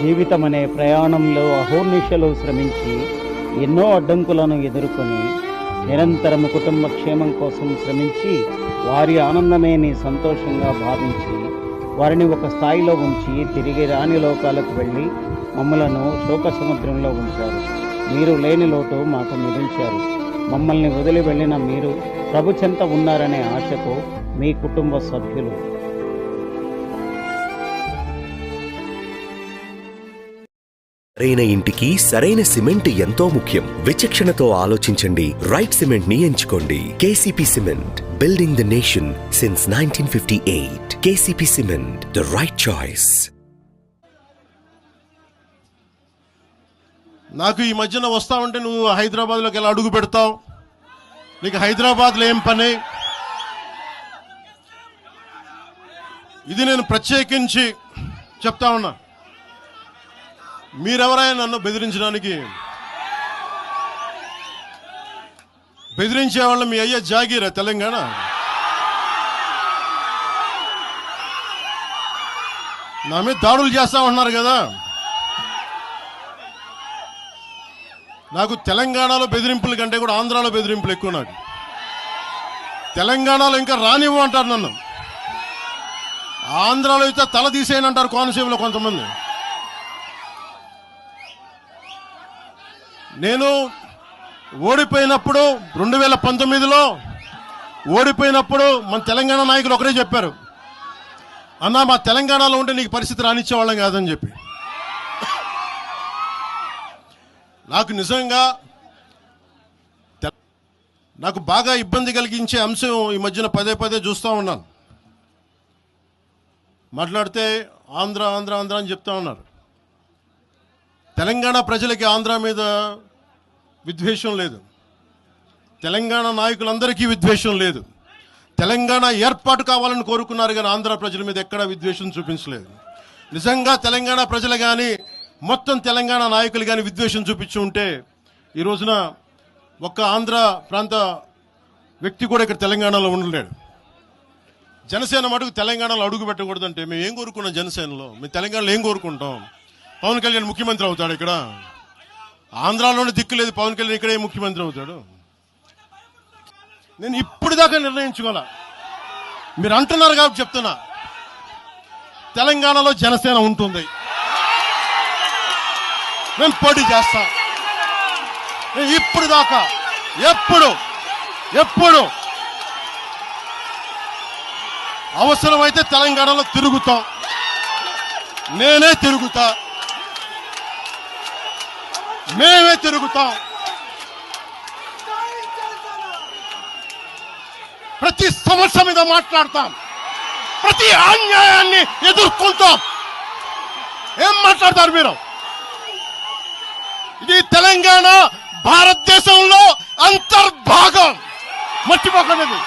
జీవితం అనే ప్రయాణంలో అహోర్నిశలు శ్రమించి ఎన్నో అడ్డంకులను ఎదుర్కొని నిరంతరము కుటుంబ క్షేమం కోసం శ్రమించి వారి ఆనందమే నీ సంతోషంగా భావించి వారిని ఒక స్థాయిలో ఉంచి తిరిగి రాని లోకాలకు వెళ్ళి మమ్మలను శోక సముద్రంలో ఉంచారు. మీరు లేని లోటు మాకు మిగిల్చారు. మమ్మల్ని వదిలి వెళ్ళిన మీరు ప్రభు చెంత ఉన్నారనే ఆశతో మీ కుటుంబ సభ్యులు. సరైన ఇంటికి సరైన సిమెంట్ ఎంతో ముఖ్యం. విచక్షణతో ఆలోచించండి. రైట్ సిమెంట్ ని ఎంచుకోండి. KCP cement, building the nation since 1958. KCP cement, the right choice. నాకు ఈ మధ్యన వస్తా ఉంటే నువ్వు హైదరాబాద్లోకి ఎలా అడుగు పెడతావు, నీకు హైదరాబాద్లో ఏం పని, ఇది నేను ప్రత్యేకించి చెప్తా ఉన్నా. మీరెవరైనా నన్ను బెదిరించడానికి, బెదిరించే వాళ్ళ మీ అయ్యే జాగీరా తెలంగాణ. నా మీద దాడులు చేస్తా ఉన్నారు కదా. నాకు తెలంగాణలో బెదిరింపుల కంటే కూడా ఆంధ్రాలో బెదిరింపులు ఎక్కువ. నాకు తెలంగాణలో ఇంకా రానివ్వు అంటారు నన్ను, ఆంధ్రాలో అయితే తల తీసేయనంటారు కోనసీమలో కొంతమంది. నేను ఓడిపోయినప్పుడు 2019లో ఓడిపోయినప్పుడు మన తెలంగాణ నాయకులు ఒకరే చెప్పారు, అన్నా మా తెలంగాణలో ఉంటే నీకు పరిస్థితి రానిచ్చేవాళ్ళం కాదని చెప్పి. నాకు నిజంగా నాకు బాగా ఇబ్బంది కలిగించే అంశం ఈ మధ్యన పదే పదే చూస్తూ ఉన్నాను. మాట్లాడితే ఆంధ్ర ఆంధ్ర ఆంధ్ర అని చెప్తా ఉన్నారు. తెలంగాణ ప్రజలకి ఆంధ్ర మీద విద్వేషం లేదు, తెలంగాణ నాయకులందరికీ విద్వేషం లేదు. తెలంగాణ ఏర్పాటు కావాలని కోరుకున్నారు కానీ ఆంధ్ర ప్రజల మీద ఎక్కడా విద్వేషం చూపించలేదు. నిజంగా తెలంగాణ ప్రజలు కానీ మొత్తం తెలంగాణ నాయకులు కానీ విద్వేషం చూపించి ఉంటే ఈ రోజున ఒక్క ఆంధ్ర ప్రాంత వ్యక్తి కూడా ఇక్కడ తెలంగాణలో ఉండలేడు. జనసేన మటుకు తెలంగాణలో అడుగు పెట్టకూడదంటే మేము ఏం కోరుకున్నాం? జనసేనలో మేము తెలంగాణలో ఏం కోరుకుంటాం? పవన్ కళ్యాణ్ ముఖ్యమంత్రి అవుతాడు ఇక్కడ. ఆంధ్రాలోనే దిక్కు లేదు, పవన్ కళ్యాణ్ ఇక్కడే ముఖ్యమంత్రి అవుతాడు. నేను ఇప్పుడు దాకా నిర్ణయించుకోవాలా. మీరు అంటున్నారు కాబట్టి చెప్తున్నా, తెలంగాణలో జనసేన ఉంటుంది, మేము పోటీ చేస్తాం. ఇప్పుడు దాకా ఎప్పుడు అవసరమైతే తెలంగాణలో తిరుగుతాం, నేనే తిరుగుతా, మేమే తిరుగుతాం. ప్రతి సమస్య మీద మాట్లాడతాం, ప్రతి అన్యాయాన్ని ఎదుర్కొంటాం. ఏం మాట్లాడతారు మీరు? ఇది తెలంగాణ భారతదేశంలో అంతర్భాగం, మర్చిపోకండి.